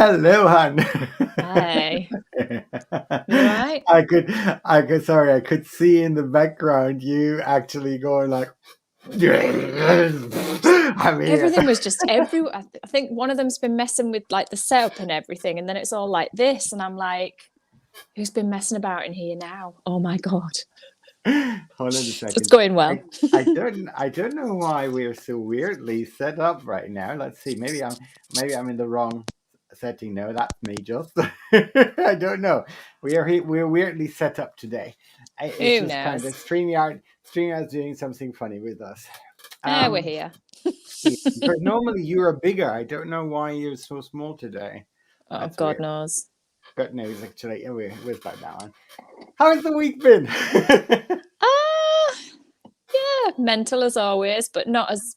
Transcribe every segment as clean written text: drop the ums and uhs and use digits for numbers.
Hello, Han. Hey, you all right? Sorry, I could see in the background you actually going like, I'm here. Everything was just I think one of them's been messing with like the setup and everything, and then it's all like this, and I'm like, who's been messing about in here now? Oh my God. Hold on a It's second. going I, well. I don't know why we're so weirdly set up right now. Let's see. Maybe I'm in the wrong setting. No, that's me. Just I don't know. We're weirdly set up today. It's Who just kind of knows? StreamYard's doing something funny with us. We're Um, here. yeah, because normally you are bigger. I don't know why you're so small today. Oh, That's God weird. knows. God knows, actually. Yeah, we're back that one. How has the week been? Ah, yeah, mental as always, but not as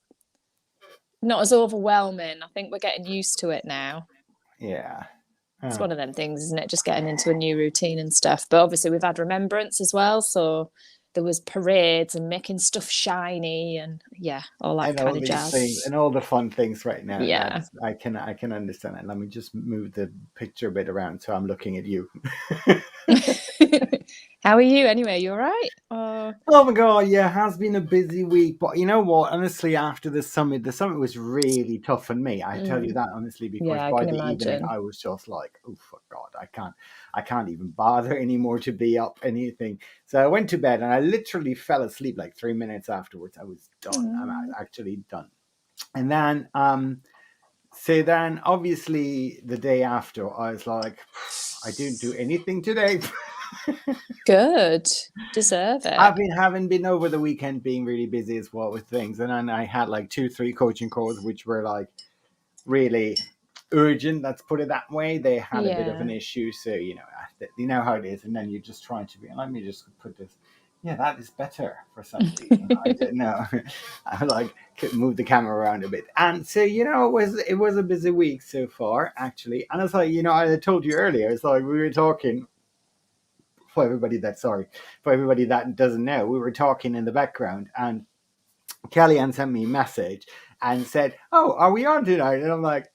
overwhelming. I think we're getting used to it now. Yeah. It's Huh. one of them things, isn't it? Just getting into a new routine and stuff. But obviously, we've had remembrance as well, so there was parades and making stuff shiny, and yeah, all that And kind all of these jazz. things and all the fun things right now. Yeah. That's I can understand it. Let me just move the picture a bit around so I'm looking at you. How are you anyway? You all right? Oh my god, yeah, it has been a busy week. But you know what? Honestly, after the summit was really tough on me. I tell you mm, that honestly, because yeah, I by can the evening imagine. I was just like, oh for God, I can't even bother anymore to be up anything. So I went to bed and I literally fell asleep like 3 minutes afterwards. I was done. I'm Mm. actually done. And then so then obviously the day after I was like, I didn't do anything today. Good. Deserve it. Haven't been over the weekend being really busy as well with things, and then I had like 2 3 coaching calls which were like really urgent. Let's put it that way. They had a bit of an Yeah. issue, so you know how it is, and then you're just trying to be. Let me just put this. Yeah, that is better for some reason. I don't know. I like could move the camera around a bit, and so it was a busy week so far actually. And it's like I told you earlier. It's like we were talking for everybody that doesn't know, we were talking in the background, and Kellyanne sent me a message and said, "Oh, are we on tonight?" And I'm like,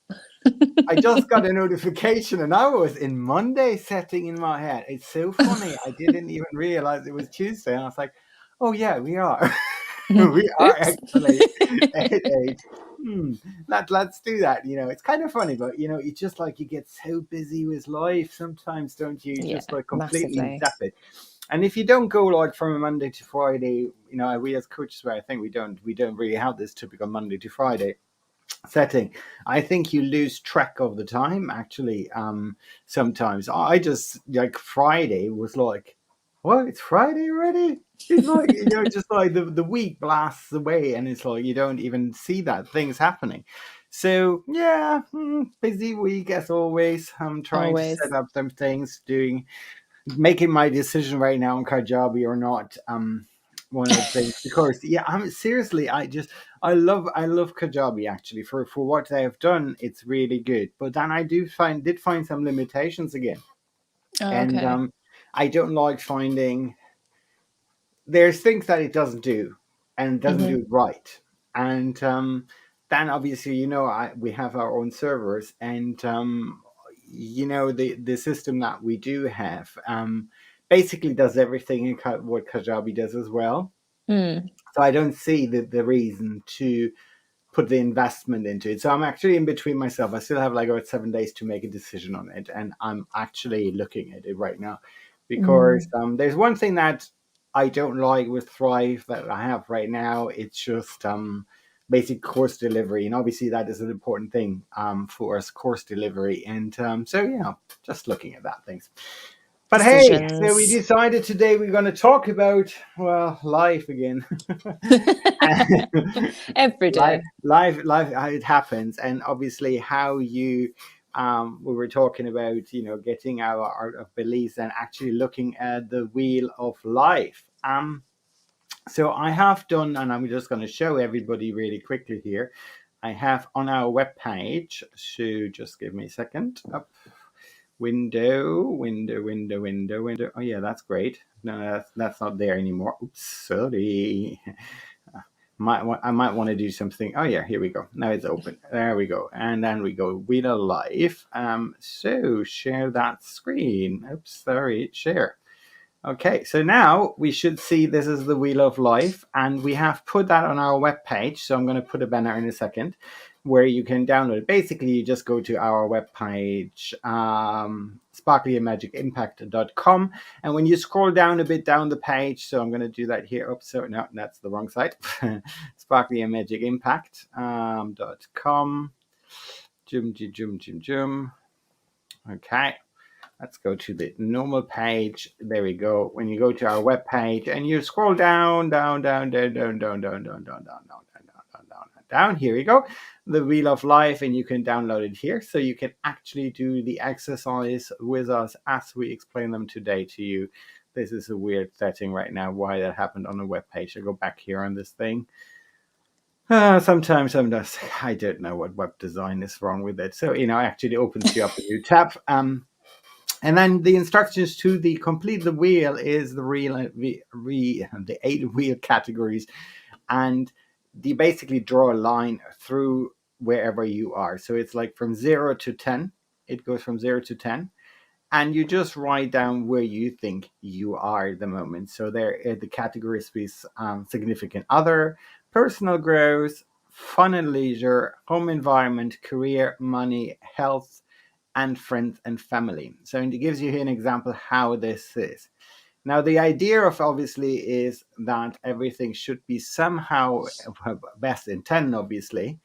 I just got a notification, and I was in Monday setting in my head. It's so funny. I didn't even realize it was Tuesday, and I was like, "Oh yeah, we are. We are Oops. actually at eight. Hmm, let's do that." It's kind of funny, but it's just like you get so busy with life sometimes, don't you? Yeah, Just like completely massively. zap it. And if you don't go like from a Monday to Friday, we as coaches, where I think we don't really have this typical Monday to Friday setting. I think you lose track of the time actually. Sometimes I just like Friday was like, what? It's Friday already. It's like just like the week blasts away, and it's like you don't even see that things happening. So yeah, busy week as always. I'm trying to Always. set up some things, making my decision right now on Kajabi or not. One of the things, because yeah, I'm seriously, I love Kajabi actually for what they have done. It's really good, but then I did find some limitations again, Oh, and okay. I don't like finding there's things that it doesn't do, and it doesn't do hmm it right, and then obviously we have our own servers, and the system that we do have basically does everything what Kajabi does as well. Mm. So I don't see the reason to put the investment into it. So I'm actually in between myself. I still have like about 7 days to make a decision on it, and I'm actually looking at it right now because Mm. there's one thing that I don't like with Thrive that I have right now. It's just basic course delivery, and obviously that is an important thing for us, course delivery, and so just looking at that things. But hey, so we Decisions. decided today we're going to talk about, well, life again. Every life, day. life, how it happens, and obviously how you. We were talking about, getting out of beliefs and actually looking at the wheel of life. So I have done, and I'm just going to show everybody really quickly here. I have on our webpage. So just give me a second. Up. Window. Oh yeah, that's great. No, that's not there anymore. Oops, sorry. I might want to do something. Oh yeah, here we go. Now it's open. There we go. And then we go Wheel of Life. So share that screen. Oops, sorry, share. Okay, so now we should see this is the Wheel of Life, and we have put that on our web page. So I'm going to put a banner in a second where you can download it. Basically, you just go to our web page, sparklyandmagicimpact.com, and when you scroll down a bit down the page, so I'm going to do that here. Oops, so no, that's the wrong site. sparklyandmagicimpact.com. Jum. Okay. Let's go to the normal page. There we go. When you go to our web page and you scroll down. Here we go. The Wheel of Life, and you can download it here. So you can actually do the exercise with us as we explain them today to you. This is a weird setting right now, why that happened on the web page. I go back here on this thing. Sometimes I don't know what web design is wrong with it. So, actually opens you up a new tab. And then the instructions to complete the wheel is the 8 wheel categories, and you basically draw a line through wherever you are. So it's like from 0 to 10. It goes from 0 to 10, and you just write down where you think you are at the moment. So there are the categories with significant other, personal growth, fun and leisure, home environment, career, money, health, and friends and family. So it gives you here an example how this is. Now, the idea of obviously is that everything should be somehow best in 10, obviously,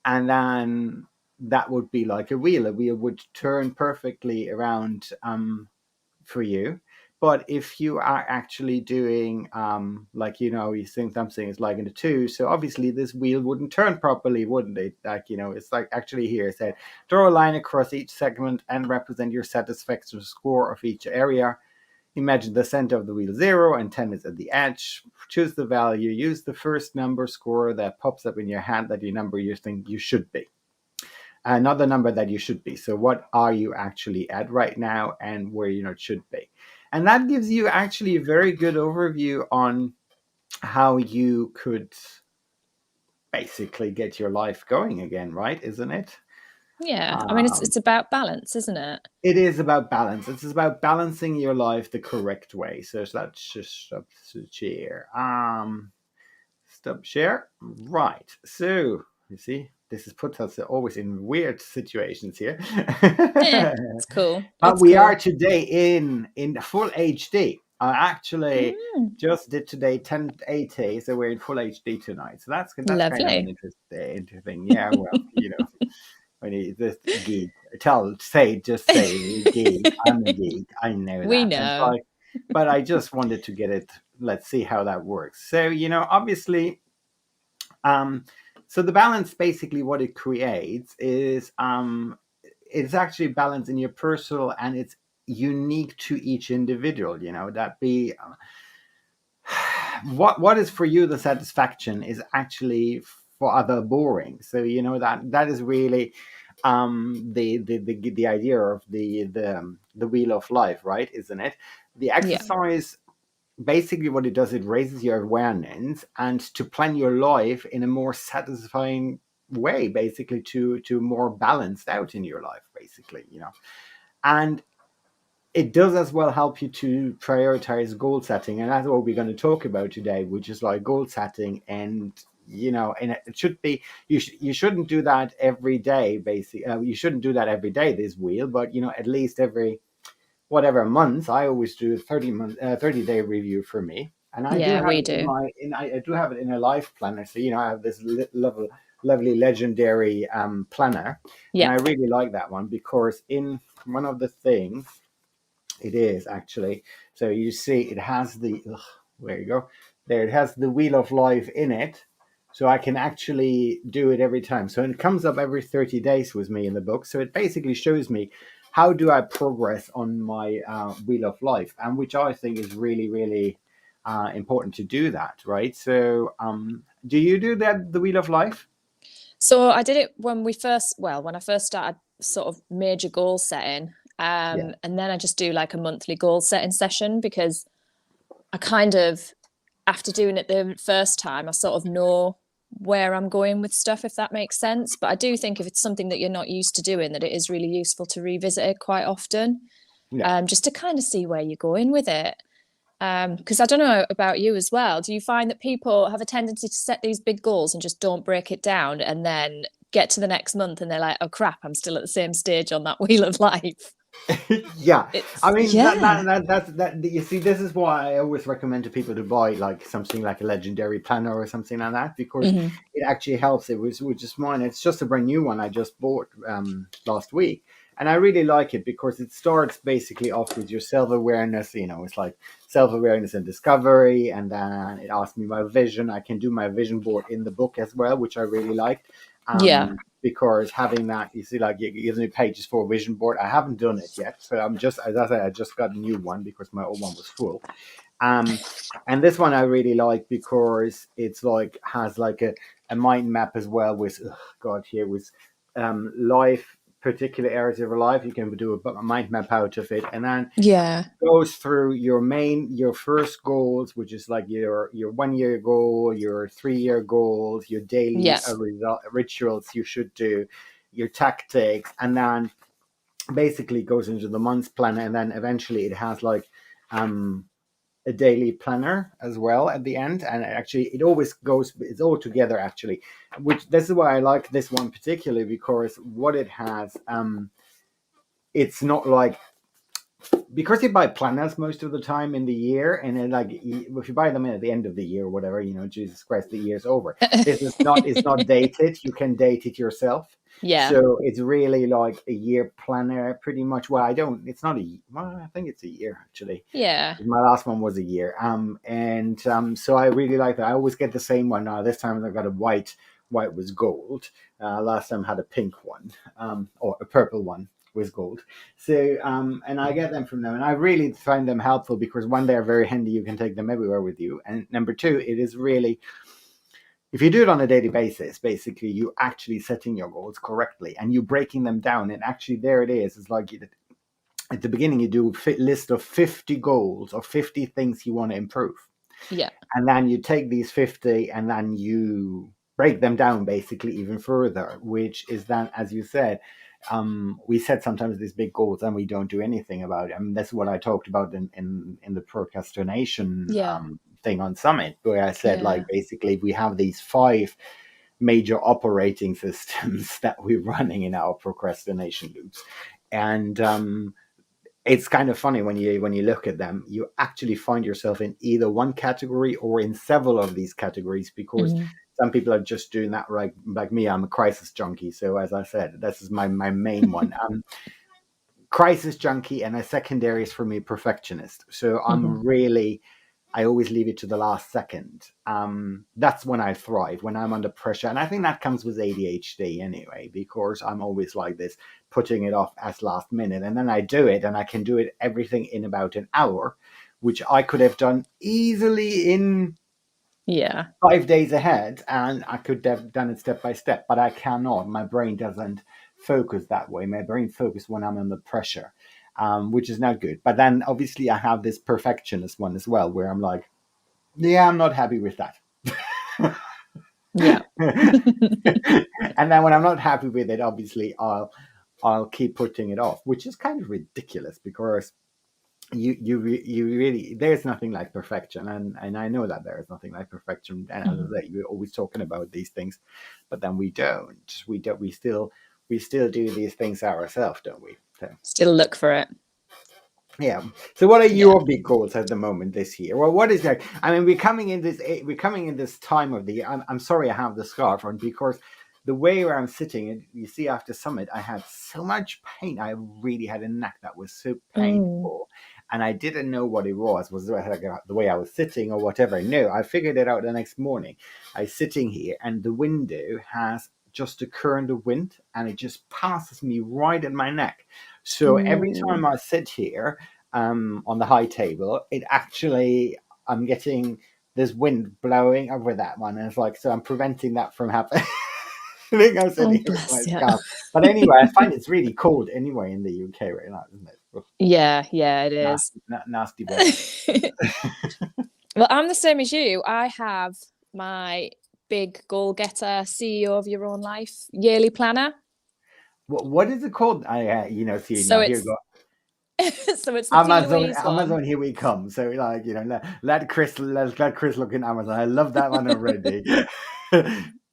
and then that would be like a wheel. A wheel would turn perfectly around for you. But if you are actually doing you think something is like in the 2, so obviously this wheel wouldn't turn properly, wouldn't it? It's like actually here it said draw a line across each segment and represent your satisfaction score of each area. Imagine the center of the wheel 0 and 10 is at the edge. Choose the value. Use the first number score that pops up in your hand, that your number you think you should be. Not the number that you should be. So what are you actually at right now and where you should be? And that gives you actually a very good overview on how you could basically get your life going again, right? Isn't it? Yeah. I mean, it's about balance, isn't it? It is about balance. It's about balancing your life the correct way. So let's just stop share. Stop share. Right. So you see, this has put us always in weird situations here. Yeah, it's cool. But we are today in full HD. I actually just did today 1080, so we're in full HD tonight. So that's kind of an interesting. Yeah, well, when you this geek, just say geek. I'm a geek. I know that. We know. But I just wanted to get it. Let's see how that works. So obviously, so the balance, basically what it creates is it's actually balance in your personal, and it's unique to each individual. That be what is for you the satisfaction is actually for other boring. So that is really the idea of the Wheel of Life, right? Isn't it? The exercise. Yeah. Basically what it does, it raises your awareness and to plan your life in a more satisfying way, basically to more balanced out in your life, basically, and it does as well help you to prioritize goal setting, and that's what we're going to talk about today, which is like goal setting. And and it should be, you shouldn't do that every day, basically. You shouldn't do that every day, this wheel, but at least every whatever months. I always do a 30-day review for me, and I do have it in a life planner. So I have this lovely legendary planner, and I really like that one because in one of the things it is actually. So you see, it has where you go there. It has the Wheel of Life in it. So I can actually do it every time. So it comes up every 30 days with me in the book. So it basically shows me how do I progress on my Wheel of Life, and which I think is really, really important to do that, right? So do you do that, the Wheel of Life? So I did it when I first started sort of major goal setting. And then I just do like a monthly goal setting session, because I kind of, after doing it the first time, I sort of know where I'm going with stuff, if that makes sense. But I do think if it's something that you're not used to doing, that it is really useful to revisit it quite often, Yeah. just to kind of see where you're going with it. Because I don't know about you as well. Do you find that people have a tendency to set these big goals and just don't break it down, and then get to the next month and they're like, oh crap, I'm still at the same stage on that wheel of life? Yeah, I It's mean yeah. that you see, this is why I always recommend to people to buy like something like a legendary planner or something like that, because Mm-hmm. it actually helps. It was which is mine. It's just a brand new one I just bought last week, and I really like it because it starts basically off with your self awareness. You know, it's like self awareness and discovery, and then it asks me my vision. I can do my vision board in the book as well, which I really liked. Yeah. Because having that, you see, like it gives me pages for a vision board. I haven't done it yet, so I'm just, as I said, I just got a new one because my old one was full. Um, and this one I really like because it's like has like a mind map as well with God here with life, particular areas of your life. You can do a mind map out of it, and then Yeah. goes through your first goals, which is like your 1 year goal, your 3 year goals, your daily Yeah. rituals you should do, your tactics, and then basically goes into the month planner, and then eventually it has like um a daily planner as well at the end, and actually it always goes, it's all together actually, which this is why I like this one particularly, because what it has, it's not like, because you buy planners most of the time in the year, and then like if you buy them at the end of the year or whatever, Jesus Christ, the year's over. This is not, it's not dated. You can date it yourself. Yeah. So it's really like a year planner pretty much. Well, I don't, it's not well, I think it's a year actually. Yeah. My last one was a year. And so I really like that. I always get the same one now. This time I got a white was gold. Last time I had a pink one, or a purple one with gold. So, and I get them from them, and I really find them helpful because one, they're very handy. You can take them everywhere with you, and number two, it is really, if you do it on a daily basis, basically you actually setting your goals correctly and you breaking them down, and actually there it is. It's like at the beginning you do a list of 50 goals or 50 things you want to improve, Yeah. and then you take these 50 and then you break them down basically even further, which is then, as you said, we set sometimes these big goals and we don't do anything about it. I mean, that's what I talked about in the procrastination Yeah. thing on Summit, where I said, like, Yeah. basically we have these 5 major operating systems that we're running in our procrastination loops. And it's kind of funny when you look at them, you actually find yourself in either one category or in several of these categories, because Mm-hmm. some people are just doing that, right? Like me, I'm a crisis junkie. So as I said, this is my main one. Crisis junkie, and a secondary is for me perfectionist. So Mm-hmm. I always leave it to the last second. That's when I thrive, when I'm under pressure. And I think that comes with ADHD anyway, because I'm always like this, putting it off as last minute. And then I do it, and I can do it everything in about an hour, which I could have done easily in Yeah. 5 days ahead, and I could have done it step by step, but I cannot. My brain doesn't focus that way. My brain focuses when I'm under pressure, which is not good. But then obviously I have this perfectionist one as well, where I'm like, yeah, I'm not happy with that. Yeah. And then when I'm not happy with it, obviously I'll keep putting it off, which is kind of ridiculous, because you really, there's nothing like perfection, and I know that there is nothing like perfection, and as Mm-hmm. I say, we're always talking about these things, but then we still do these things ourselves, don't we? So Still look for it. yeah. So what are Yeah. your big goals at the moment this year? Well, what is that? I mean, we're coming in this time of the year. I'm sorry I have the scarf on, because the way where I'm sitting, and you see, after Summit, I had so much pain. I really had a neck that was so Mm. painful, and I didn't know what it was. Was it like the way I was sitting or whatever? No, I figured it out the next morning. I was sitting here, and the window has just a current of wind, and it just passes me right in my neck. So every Ooh. time I sit here, on the high table, it actually, I'm getting this wind blowing over that one, and it's like, so I'm preventing that from happening. I think I'm Oh, sitting here with my bless you. scarf. But anyway, I find it's really cold anyway in the UK right now, isn't it? Ugh, Yeah. Yeah, it is. nasty weather. Well, I'm the same as you. I have my big goal getter, CEO of your own life yearly planner. What is it called? See So now here we it's go. so it's the P. Amazon, Louise one. Amazon, here we come. So like, let Chris look in Amazon. I love that one already.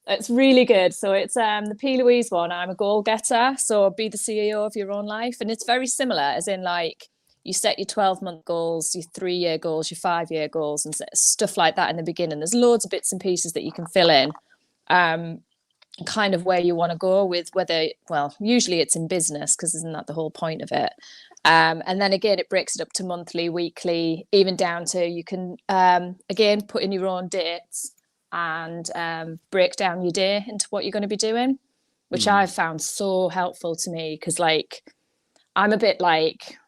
It's really good. So it's the P. Louise one. I'm a goal getter, so be the CEO of your own life, and it's very similar. As in, like you set your 12-month goals, your 3-year goals, your 5-year goals, and stuff like that in the beginning. There's loads of bits and pieces that you can fill in. Kind of where you want to go with usually it's in business because isn't that the whole point of it? And then again, it breaks it up to monthly, weekly, even down to you can again put in your own dates and break down your day into what you're going to be doing, which I've found so helpful to me because like I'm a bit like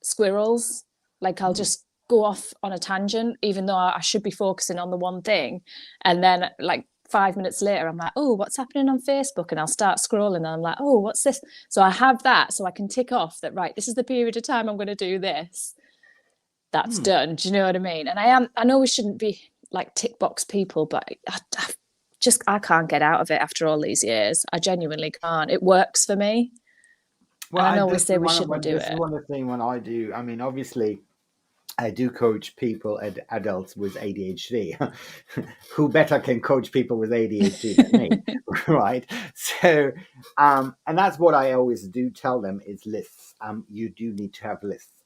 squirrels. Like I'll just go off on a tangent, even though I should be focusing on the one thing. And then like 5 minutes later, I'm like, oh, what's happening on Facebook? And I'll start scrolling and I'm like, oh, what's this? So I have that so I can tick off that, right, this is the period of time I'm going to do this. That's done. Do you know what I mean? And I know we shouldn't be like tick box people, but I can't get out of it after all these years. I genuinely can't. It works for me. Well, And I know we say we shouldn't do this is it. one of the things when I do. I mean, obviously, I do coach people, adults with ADHD. Who better can coach people with ADHD than me, right? So, and that's what I always do tell them is lists. You do need to have lists.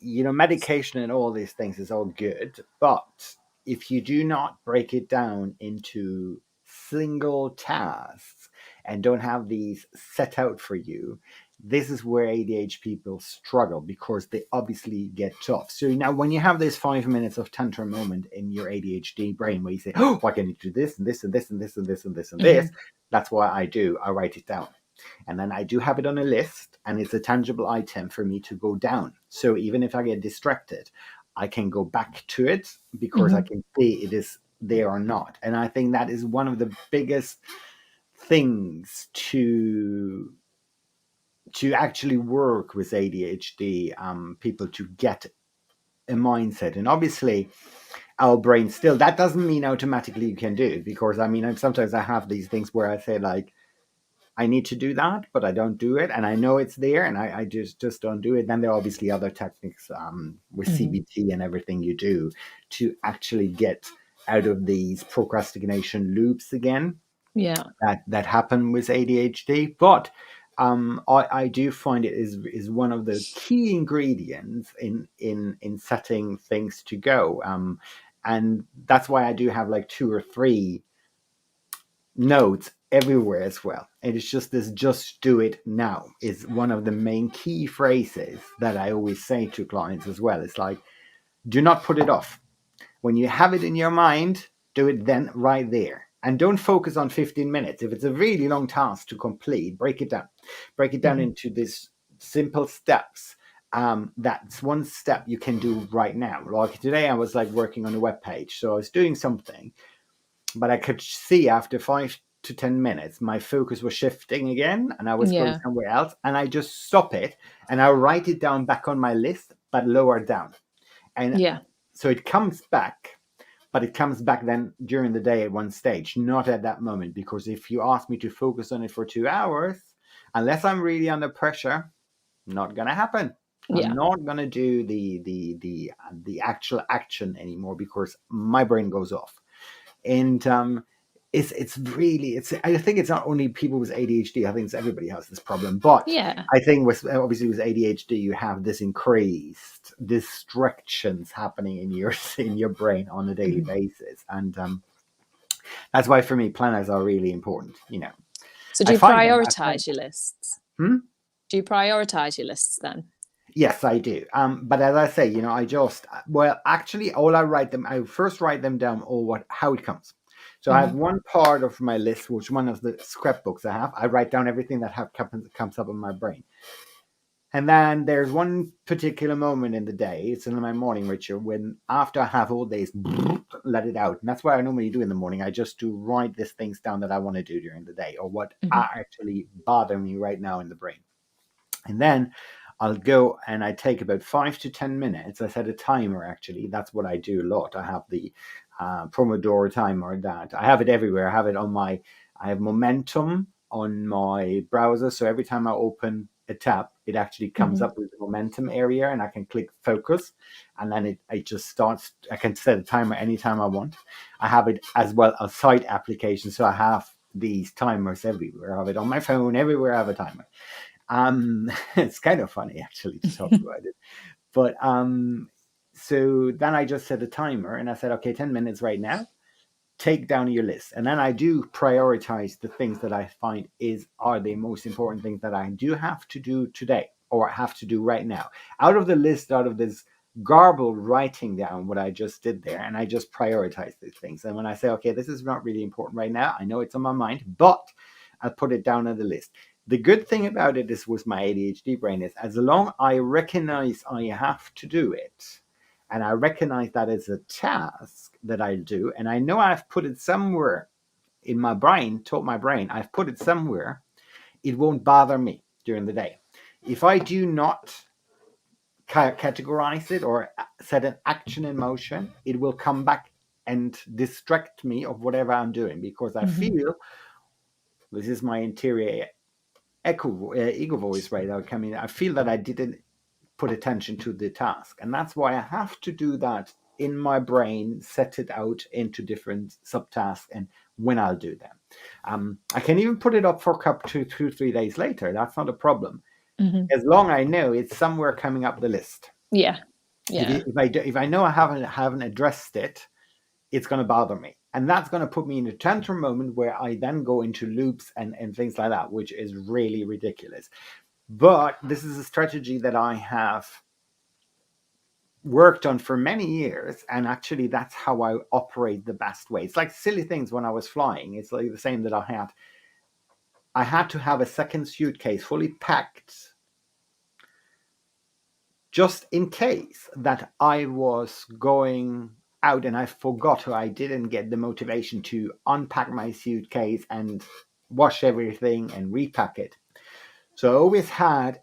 Medication and all these things is all good, but if you do not break it down into single tasks and don't have these set out for you, this is where ADHD people struggle because they obviously get tough. So now when you have this 5 minutes of tantrum moment in your ADHD brain where you say, oh, I can do this and this and this and this and this and this and this, that's what I write it down. And then I do have it on a list and it's a tangible item for me to go down. So even if I get distracted, I can go back to it because I can see it is there or not. And I think that is one of the biggest things to actually work with ADHD people to get a mindset. And obviously our brain still, that doesn't mean automatically you can do it because I mean, sometimes I have these things where I say like, I need to do that, but I don't do it. And I know it's there and I just don't do it. Then there are obviously other techniques with CBT and everything you do to actually get out of these procrastination loops again. Yeah. That happen with ADHD. But I do find it is one of the key ingredients in setting things to go. And that's why I do have like 2 or 3 notes everywhere as well. And it's just this just do it now is one of the main key phrases that I always say to clients as well. It's like, do not put it off. When you have it in your mind, do it then right there. And don't focus on 15 minutes. If it's a really long task to complete, break it down. Break it down into these simple steps. That's one step you can do right now. Like today I was like working on a web page. So I was doing something, but I could see after 5 to 10 minutes, my focus was shifting again and I was going somewhere else. And I just stop it and I write it down back on my list, but lower down. And so it comes back, but it comes back then during the day at one stage, not at that moment. Because if you ask me to focus on it for 2 hours, unless I'm really under pressure, not going to happen. I'm not going to do the actual action anymore because my brain goes off. And it's really I think it's not only people with ADHD. I think it's everybody has this problem. But I think obviously with ADHD you have this increased distractions happening in your brain on a daily basis, and that's why for me planners are really important. So do you prioritize your lists? Do you prioritize your lists then? Yes, I do. But as I say, actually, I first write them down how it comes. So I have one part of my list, which one of the scrapbooks I have. I write down everything that comes up in my brain. And then there's one particular moment in the day, it's in my morning ritual, when after I have all days, let it out. And that's what I normally do in the morning. I just do write these things down that I want to do during the day or what are actually bothering me right now in the brain. And then I'll go and I take about 5 to 10 minutes. I set a timer, actually. That's what I do a lot. I have Pomodoro timer that I have it everywhere. I have it on I have Momentum on my browser. So every time I open a tab, it actually comes up with the Momentum area and I can click focus and then it just starts. I can set a timer anytime I want. I have it as well as side application. So I have these timers everywhere. I have it on my phone, everywhere I have a timer. It's kind of funny actually to talk about it. But so then I just set a timer and I said, okay, 10 minutes right now, take down your list. And then I do prioritize the things that I find are the most important things that I do have to do today or have to do right now. Out of the list, out of this garbled writing down what I just did there, and I just prioritize these things. And when I say, okay, this is not really important right now, I know it's on my mind, but I'll put it down on the list. The good thing about it is with my ADHD brain is as long I recognize I have to do it, and I recognize that it's a task that I do, and I know I've put it somewhere in my brain, taught my brain, I've put it somewhere, it won't bother me during the day. If I do not categorize it or set an action in motion, it will come back and distract me of whatever I'm doing because I feel this is my interior ego voice right now coming. I feel that I didn't put attention to the task, and that's why I have to do that in my brain, set it out into different subtasks, and when I'll do them. I can even put it up for a couple 2-3 days later. That's not a problem, as long I know it's somewhere coming up the list. Yeah. If I know I haven't addressed it, it's going to bother me. And that's going to put me in a tantrum moment where I then go into loops and things like that, which is really ridiculous. But this is a strategy that I have worked on for many years. And actually, that's how I operate the best way. It's like silly things when I was flying. It's like the same that I had to have a second suitcase fully packed just in case that I was going out and I forgot or I didn't get the motivation to unpack my suitcase and wash everything and repack it. So I always had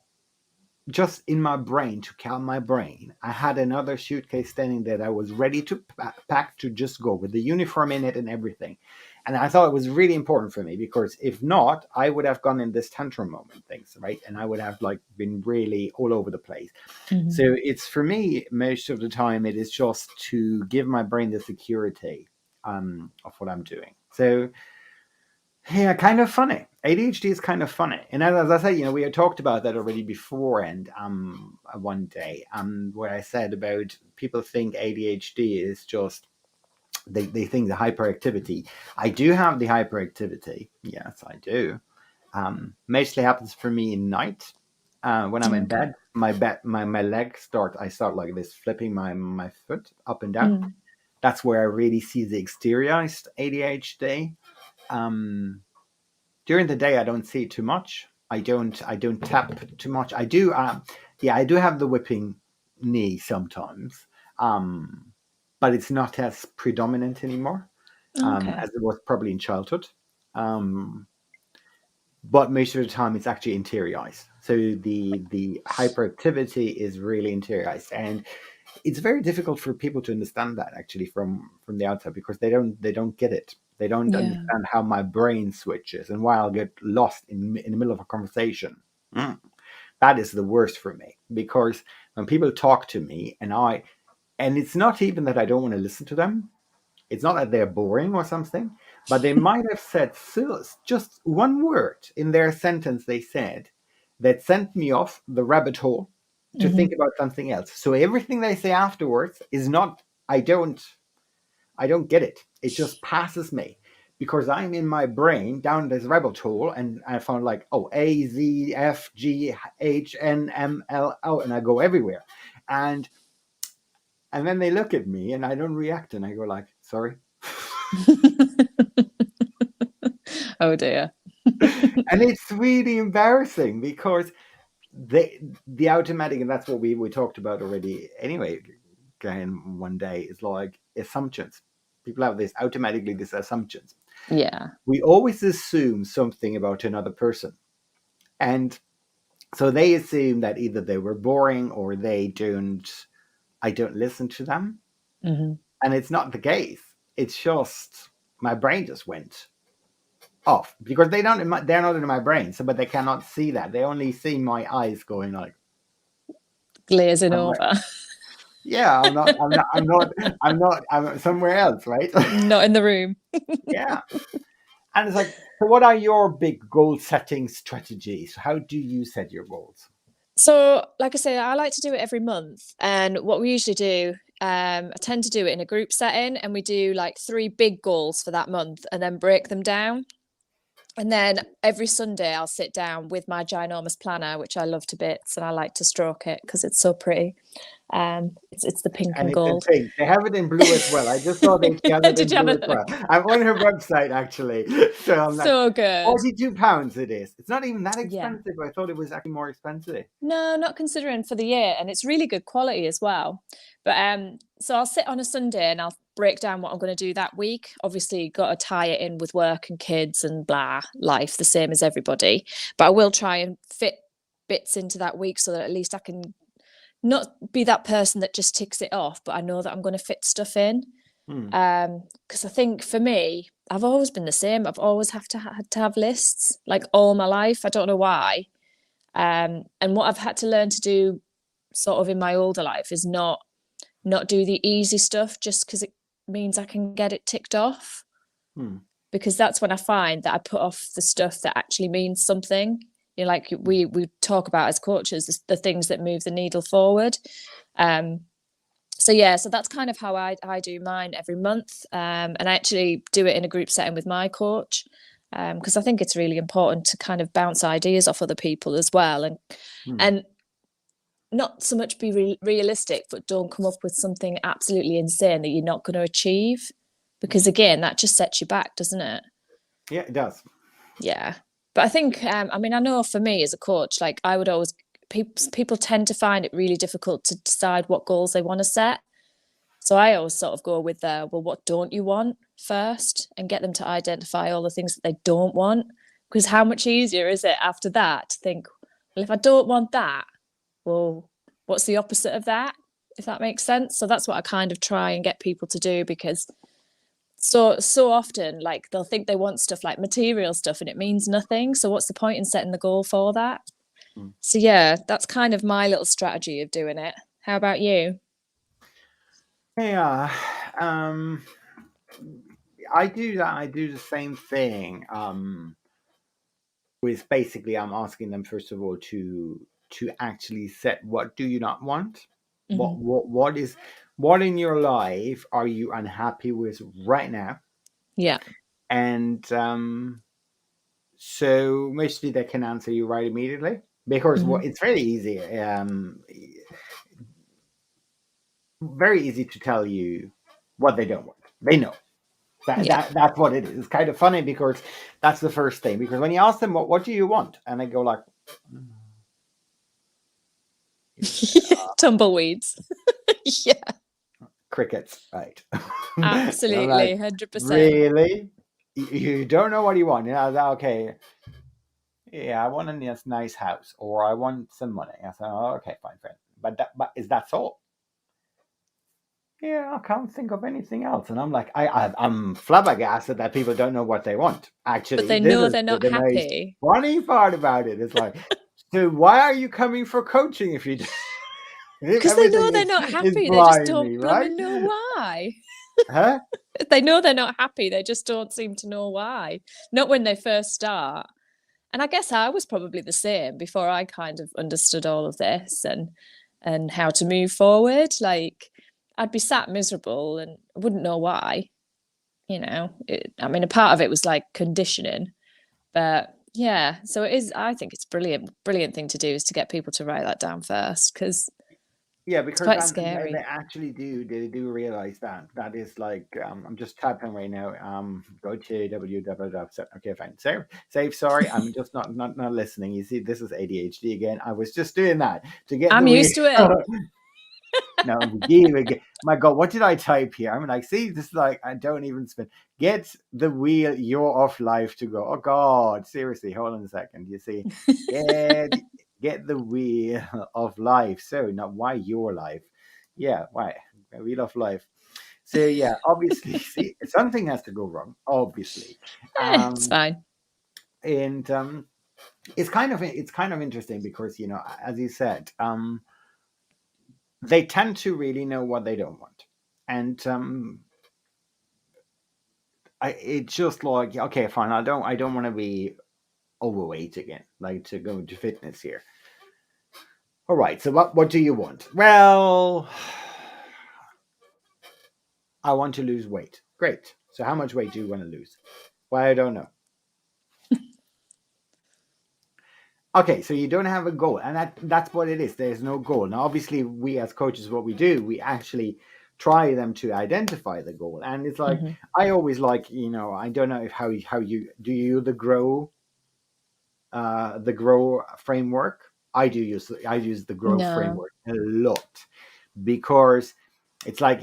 just in my brain, to calm my brain, I had another suitcase standing there that I was ready to pack to just go with the uniform in it and everything. And I thought it was really important for me because if not, I would have gone in this tantrum moment things, right? And I would have like been really all over the place. So it's for me, most of the time, it is just to give my brain the security of what I'm doing. So yeah, kind of funny. ADHD is kind of funny. And as I said, we had talked about that already before and one day where I said about people think ADHD is just they think the hyperactivity. I do have the hyperactivity. Yes, I do. Mostly happens for me in night. When I'm in bed, my legs I start like this, flipping my foot up and down. That's where I really see the exteriorized ADHD. During the day, I don't see it too much. I don't tap too much. I do. I do have the whipping knee sometimes, but it's not as predominant anymore as it was probably in childhood. But most of the time, it's actually interiorized. So the hyperactivity is really interiorized, and it's very difficult for people to understand that actually from the outside because they don't get it. They don't understand how my brain switches and why I'll get lost in the middle of a conversation. That is the worst for me because when people talk to me and it's not even that I don't want to listen to them. It's not that they're boring or something, but they might have said just one word in their sentence they said that sent me off the rabbit hole to think about something else. So everything they say afterwards is not, I don't get it. It just passes me because I'm in my brain down this rabbit hole and I found like, A, Z, F, G, H, N, M, L, O, and I go everywhere. And then they look at me and I don't react and I go like, sorry. Oh dear. And it's really embarrassing because the automatic, and that's what we talked about already anyway, again, one day, is like assumptions. People have these assumptions. Yeah. We always assume something about another person. And so they assume that either they were boring or I don't listen to them. And it's not the case. it's just my brain just went off because they're not in my brain. So, but they cannot see that. They only see my eyes going like glazing somewhere. over. Yeah, I'm somewhere else, right? Not in the room. Yeah. And it's like, so what are your big goal setting strategies? How do you set your goals? So, like I say, I like to do it every month. And what we usually do, I tend to do it in a group setting, and we do like 3 big goals for that month and then break them down. And then every Sunday, I'll sit down with my ginormous planner, which I love to bits, and I like to stroke it because it's so pretty. It's the pink And and it's in gold. pink. They have it in blue as well. I just saw they have it Did in you have blue a as well. look? I'm on her website actually. So I'm like, So good. £42 it is. It's not even that Yeah. expensive. I thought it was actually more expensive. No, not considering for the year, and it's really good quality as well. But so I'll sit on a Sunday and I'll break down what I'm going to do that week. Obviously, got to tie it in with work and kids and blah, life, the same as everybody. But I will try and fit bits into that week so that at least I can not be that person that just ticks it off, but I know that I'm going to fit stuff in. Hmm. Because I think for me, I've always been the same. I've always had to have lists like all my life. I don't know why. And what I've had to learn to do sort of in my older life is not do the easy stuff just because it means I can get it ticked off. Hmm. Because that's when I find that I put off the stuff that actually means something. You know, like we talk about as coaches, the things that move the needle forward. So yeah, so that's kind of how I do mine every month. And I actually do it in a group setting with my coach. Because I think it's really important to kind of bounce ideas off other people as well, and not so much be realistic, but don't come up with something absolutely insane that you're not going to achieve, because again, that just sets you back, doesn't it? Yeah, it does. Yeah, but I think I mean, I know for me as a coach, like I would always people tend to find it really difficult to decide what goals they want to set. So I always sort of go with well, what don't you want first, and get them to identify all the things that they don't want. Because how much easier is it after that to think, well, if I don't want that, well, what's the opposite of that? If that makes sense. So that's what I kind of try and get people to do, because so often like they'll think they want stuff like material stuff and it means nothing. So what's the point in setting the goal for that? Hmm. So yeah, that's kind of my little strategy of doing it. How about you? Yeah. I do that. I do the same thing. With basically, I'm asking them first of all to actually set what do you not want, Mm-hmm. what in your life are you unhappy with right now, Yeah. and so mostly they can answer you right immediately because Mm-hmm. it's very easy, very easy to tell you what they don't want. They know. Yeah. That's what it is. It's kind of funny because that's the first thing. Because when you ask them what do you want, and they go like, Tumbleweeds. Yeah, crickets, right? I'm absolutely, like, 100%. really? You don't know what you want? Okay. Yeah, I want a nice house, or I want some money. I said, oh, okay, fine, fine. But is that all? Yeah, I can't think of anything else. And I'm like, I'm flabbergasted that people don't know what they want. But Actually, they this know is they're not the most happy. funny part about it. It's like, so why are you coming for coaching if you if Because they know everything they're not is happy. They just don't blimey, right? blooming know why. Huh? They know they're not happy. They just don't seem to know why. Not when they first start. And I guess I was probably the same before I kind of understood all of this and how to move forward. Like I'd be sat miserable and wouldn't know why. I mean, a part of it was like conditioning, but yeah. So it is. I think it's brilliant thing to do is to get people to write that down first, because Yeah, it's because quite they scary. actually do realize that is like I'm just typing right now. Go to www. Okay, fine. Save. Sorry, I'm just not listening. You see, this is ADHD again. I was just doing that to get the I'm wheel. used to it. No, my God, what did I type here? I'm like, see, this is like I don't even spin. Get the wheel your of life to go. Oh God, seriously, hold on a second. You see, get get the wheel of life. So now, why your life? Yeah, why a wheel of life? So yeah, obviously, see, something has to go wrong, obviously. It's um fine. and it's kind of interesting because, as you said, they tend to really know what they don't want. And it's just like, okay, fine, I don't want to be overweight again, like to go into fitness here. All right, so what do you want? Well, I want to lose weight. Great. So how much weight do you want to lose? Well, I don't know. Okay, so you don't have a goal, and that's what it is. There's no goal. Now, obviously, we as coaches, what we do, we actually try them to identify the goal. And it's like, Hmm. I always like, I don't know if how you do you the grow framework. I use the grow No. framework a lot, because it's like,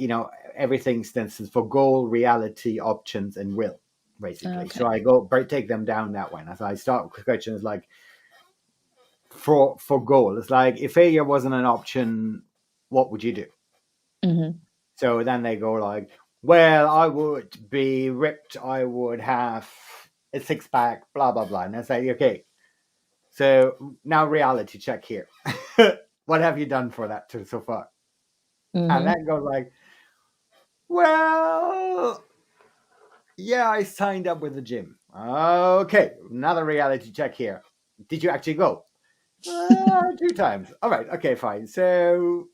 everything stands for goal, reality, options, and will, basically. So Okay. I go take them down that way. As I start with questions like, for goal, it's like, if failure wasn't an option, what would you do? Hmm. So then they go like, well, I would be ripped, I would have a six pack, blah blah blah. And I say, okay, so now reality check here. What have you done for that so far? And Hmm. then goes like, well, yeah, I signed up with the gym. Okay, another reality check here. Did you actually go? Two times. All right. Okay, fine. So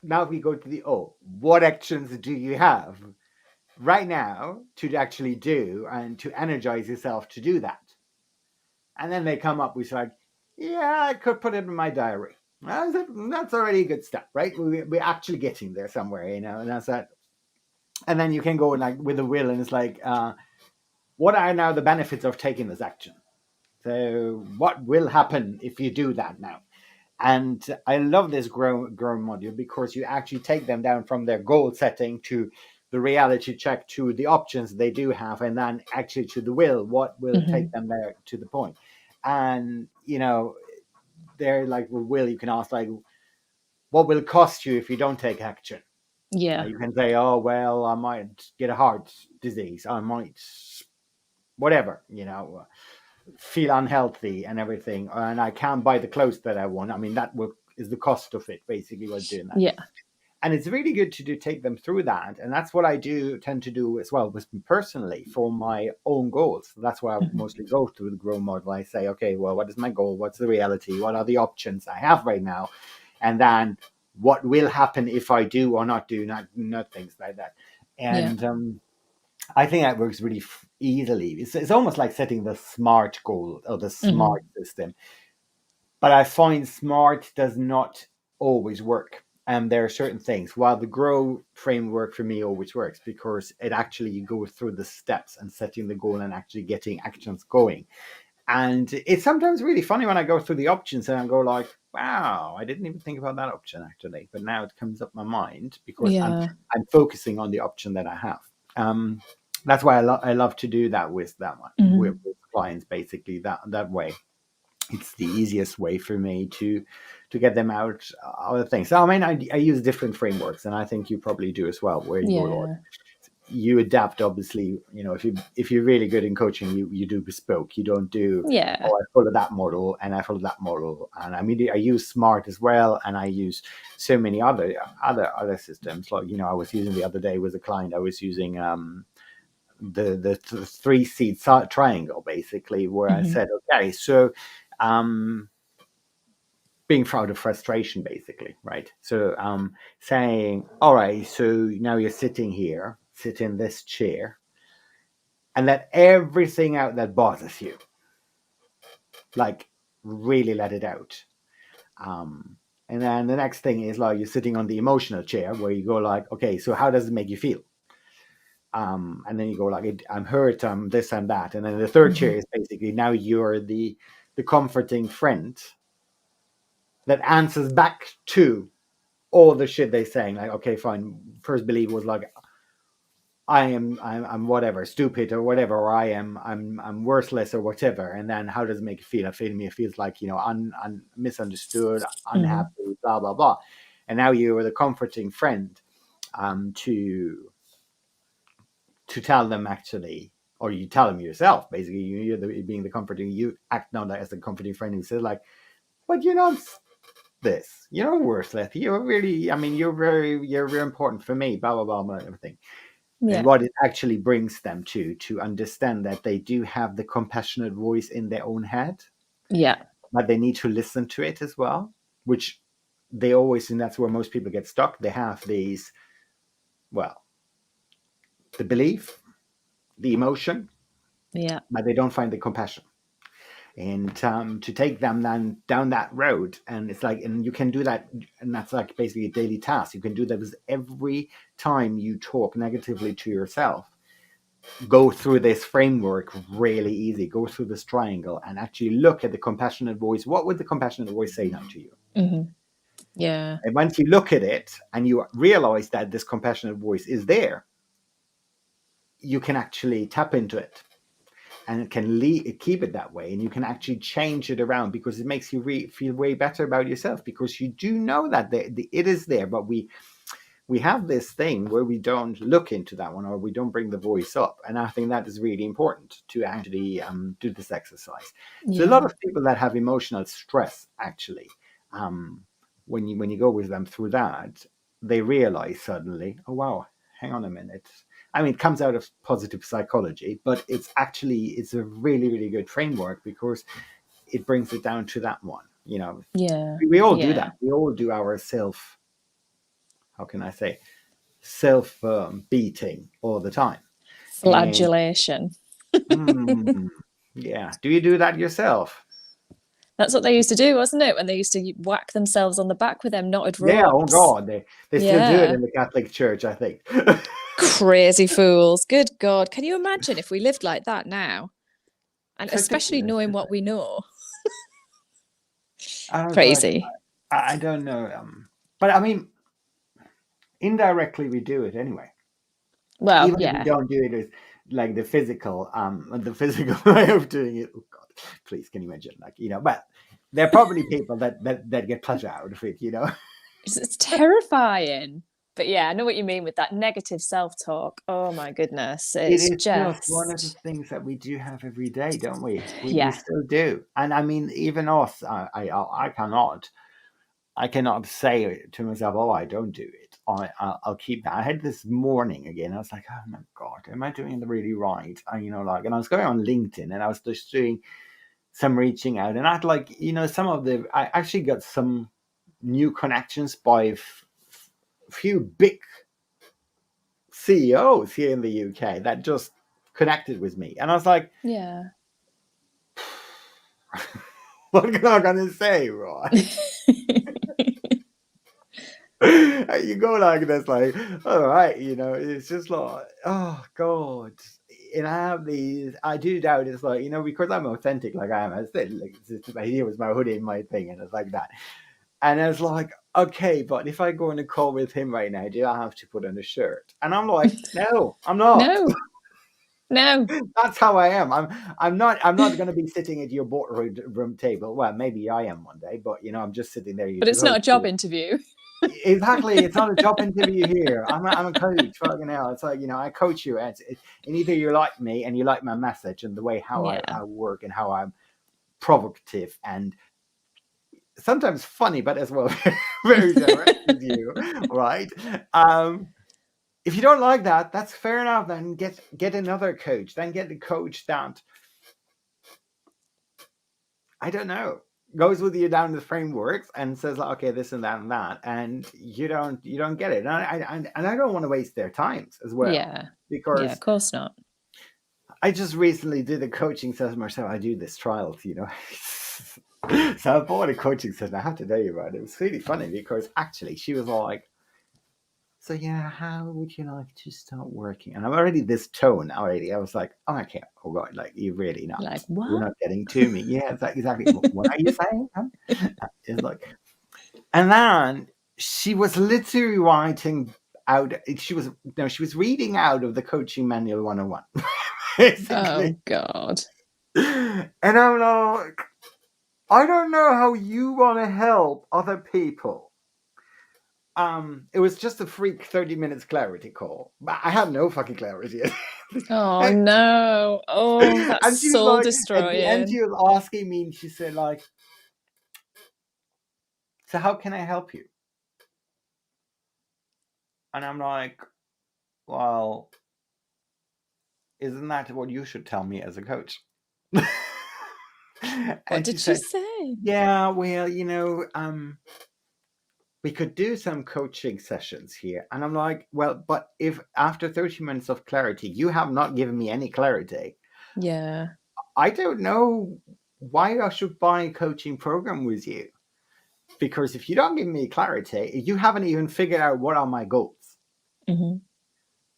now we go to the what actions do you have right now to actually do and to energize yourself to do that? And then they come up with like, yeah, I could put it in my diary. That's already a good step, right? We're actually getting there somewhere, and that's that. And then you can go like with the will, and it's like, what are now the benefits of taking this action? So what will happen if you do that now? And I love this grow module, because you actually take them down from their goal setting to the reality check, to the options they do have, and then actually to the will, what will take Hmm. them there to the point. And they're like, with will, you can ask like, what will it cost you if you don't take action? Yeah. You can say, oh well, I might get a heart disease, I might whatever, feel unhealthy and everything, and I can't buy the clothes that I want. I mean, is the cost of it, basically, what's doing that. Yeah. And it's really good to take them through that. And that's what I do tend to do as well, with personally, for my own goals. That's why I Hmm. mostly go through the grow model. I say, okay, well, what is my goal? What's the reality? What are the options I have right now? And then what will happen if I do or not do, not things like that. Yeah. And I think that works really easily. It's almost like setting the SMART goal or the SMART Hmm. system. But I find SMART does not always work. And there are certain things. While the grow framework for me always works, because it actually, you go through the steps and setting the goal and actually getting actions going. And it's sometimes really funny when I go through the options and I go like, wow, I didn't even think about that option actually. But now it comes up my mind, because I'm Yeah. I'm focusing on the option that I have. Um, that's why I love to do that with that one, Hmm. with clients, basically, that way. It's the easiest way for me to get them out of things. So I mean, I use different frameworks, and I think you probably do as well, where you go, Lord, Yeah. you adapt. Obviously, if you're really good in coaching, you do bespoke. You don't do, Yeah. oh, I follow that model and I follow that model. And I mean, I use smart as well, and I use so many other systems. Like, I was using the other day with a client, I was using the three seed triangle, basically, where I Hmm. said, okay, so um being out of frustration, basically, right? So saying, all right, so now you're sitting here, sit in this chair, and let everything out that bothers you, like, really let it out. um and then the next thing is like, you're sitting on the emotional chair, where you go like, okay, so how does it make you feel? And then you go like, I'm hurt, I'm this and that. And then the third chair Hmm. is basically, now you're the comforting friend that answers back to all the shit they're saying. Like, okay, fine. First belief was like, I'm whatever, stupid or whatever, or I'm worthless or whatever. And then how does it make you feel? It feels like, misunderstood, Hmm. unhappy, blah blah blah. And now you are the comforting friend, to tell them actually, or you tell them yourself, basically, you're being the comforting, you act now as a comforting friend who says like, but you're not this, you're worthless, you're really, I mean, you're very important for me, blah, blah, blah, blah, everything. Yeah. And what it actually brings them to understand that they do have the compassionate voice in their own head. Yeah. But they need to listen to it as well, which they always, and that's where most people get stuck. They have these, well, the belief, the emotion, Yeah. but they don't find the compassion. And to take them down that road, and it's like, and you can do that, and that's like basically a daily task. You can do that with every time you talk negatively to yourself. Go through this framework really easy. Go through this triangle and actually look at the compassionate voice. What would the compassionate voice say now to you? Mm-hmm. Yeah. And once you look at it and you realize that this compassionate voice is there, you can actually tap into it, and it can keep it that way, and you can actually change it around, because it makes you feel way better about yourself, because you do know that it is there, but we have this thing where we don't look into that one, or we don't bring the voice up. And I think that is really important to actually do this exercise. Yeah. So a lot of people that have emotional stress, actually, when you go with them through that, they realize suddenly, oh wow, hang on a minute. I mean, it comes out of positive psychology, but it's a really, really good framework, because it brings it down to that one. Yeah. We all do Yeah. that. We all do our how can I say, self beating all the time. Flagellation. Yeah. Do you do that yourself? That's what they used to do, wasn't it? When they used to whack themselves on the back with them knotted ropes. Yeah. Oh God, they still do it in the Catholic Church, I think. Crazy fools. Good God. Can you imagine if we lived like that now? And especially knowing what we know. Crazy. Like, I don't know. But I mean, indirectly we do it anyway. Well, even if we don't do it with like the physical way of doing it. Oh God, please, can you imagine? Like, but there are probably people that get pleasure out of it, It's terrifying. But yeah, I know what you mean with that negative self-talk. Oh my goodness. It It's is just one of the just things that we do have every day, don't we? We yeah. still do. And I mean, even us, I cannot say to myself, oh, I don't do it. I'll keep that. I had this morning again. I was like, oh my God, am I doing it really right? And I was going on LinkedIn, and I was just doing some reaching out, and I'd like, I actually got some new connections by few big CEOs here in the UK that just connected with me. And I was like, yeah. what am I going to say, right? You go like this, like, all right, it's just like, oh God. And I do doubt it's like, because I'm authentic, like I am. I said, like, here was my hoodie and my thing, and it's like that. And I was like, okay, but if I go on a call with him right now, do I have to put on a shirt? And I'm like, no, I'm not. No. That's how I am. I'm not going to be sitting at your boardroom table. Well, maybe I am one day, but I'm just sitting there. But it's not a job interview. Exactly, it's not a job interview here. I'm a coach. Fucking hell, it's like I coach you, and either you like me and you like my message and the way how I work and how I'm provocative and sometimes funny, but as well very direct with you, right? If you don't like that, that's fair enough. Then get another coach. Then get the coach that, I don't know, goes with you down the frameworks and says, like, okay, this and that, and you don't get it. And I don't want to waste their times as well. Yeah. Because of course not. I just recently did a coaching session myself. I do this trials, So I bought a coaching session. I have to tell you about it. It was really funny because actually she was like, so yeah, how would you like to start working? And I'm already this tone already. I was like, oh, okay, oh God, like you really not. Like what? You're not getting to me. Yeah, it's like, exactly. What are you saying? Huh? It's like, and then she was literally writing out. She was reading out of the coaching manual 101. Basically. Oh God. And I'm like, I don't know how you want to help other people it was just a freak 30 minutes clarity call. But I had no fucking clarity. Oh no. Oh, that's And she was soul like, at the end, destroying. she was asking me, and she said, like, so how can I help you? And I'm like, well, isn't that what you should tell me as a coach? What And she did she said, say? yeah, well, we could do some coaching sessions here. And I'm like, well, but if after 30 minutes of clarity, you have not given me any clarity, Yeah. I don't know why I should buy a coaching program with you. Because if you don't give me clarity, you haven't even figured out what are my goals. Hmm.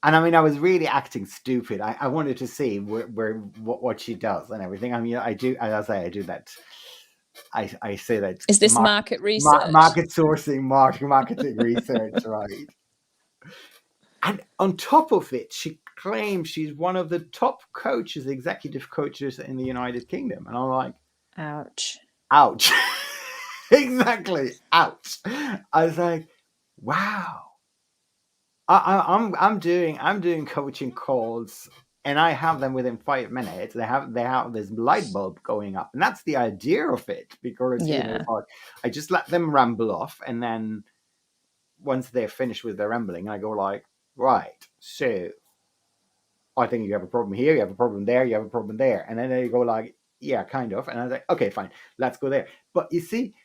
And I mean, I was really acting stupid. I wanted to see what she does and everything. I mean, I do, as I say, I do that. I say that Is this market research? market sourcing, marketing research, right? And on top of it, she claims she's one of the top coaches, executive coaches in the United Kingdom. And I'm like, Ouch. ouch. Exactly. Ouch. I was like, wow. I'm doing coaching calls, and I have them within 5 minutes. They have this light bulb going up, and that's the idea of it. Because Yeah. like, I just let them ramble off, and then once they're finished with their rambling, I go like, right, so I think you have a problem here, you have a problem there, you have a problem there, and then they go like, yeah, kind of, and I was like, okay, fine, let's go there. But you see,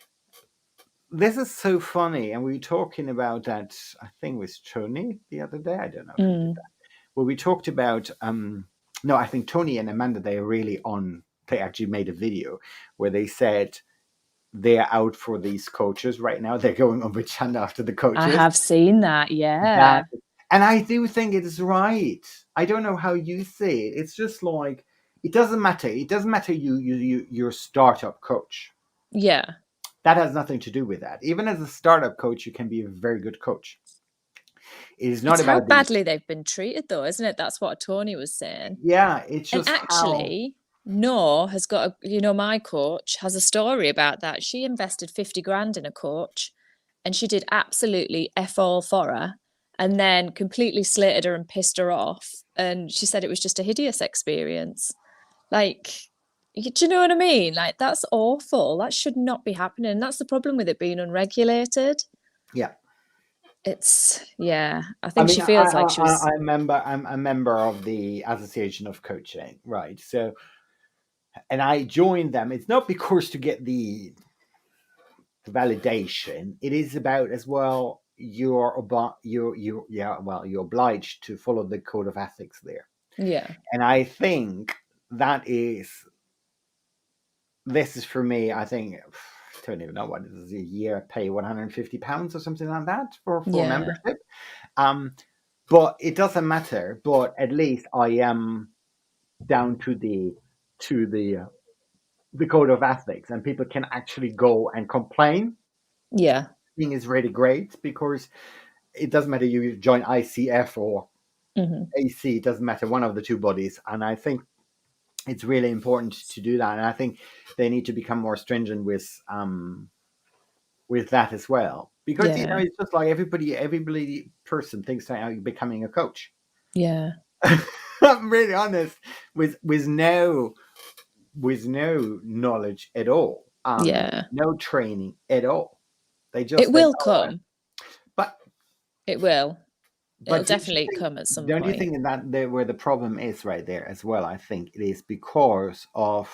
this is so funny, and we were talking about that. I think with Tony the other day. I don't know if we did Mm. that. Well, we talked about no, I think Tony and Amanda, they actually made a video where they said they're out for these coaches right now. They're going on which hand after the I coaches. have seen that. That Yeah. and I do think it is right. I don't know how you see it. It's just like it doesn't matter. It doesn't matter you're a startup coach. Yeah. That has nothing to do with that. Even as a startup coach, you can be a very good coach. It is not It's how about the badly they've been treated, though, isn't it? That's what Tony was saying. yeah, it's And just how actually, Noor has got my coach has a story about that. She invested 50 grand in a coach and she did absolutely F all for her and then completely slated her and pissed her off. And she said it was just a hideous experience. Like, do you know what I mean? Like, that's awful. That should not be happening. That's the problem with it being unregulated. yeah. Yeah, I I think mean, she feels like she was, I'm a member of the Association of Coaching, right? So, and I joined them. It's not because to get the validation. It is about as well. You're obliged to follow the code of ethics there, yeah, and I think that is this is for me. I think I don't even know what it is a year. Pay £150 or something like that for yeah, membership. Um, but it doesn't matter. But at least I am down to the code of ethics, and people can actually go and complain. yeah, I think is really great because it doesn't matter you join ICF or hmm, AC. It doesn't matter one of the two bodies, and I think it's really important to do that. And I think they need to become more stringent with that as well, because yeah, it's just like everybody person thinks that you're becoming a coach. yeah, I'm really honest with no knowledge at all, yeah. no training at all. They just It think, will oh, come. but It will. It'll but don't you definitely think come at some don't you point. think that there where the problem is right there as well? I think it is because of.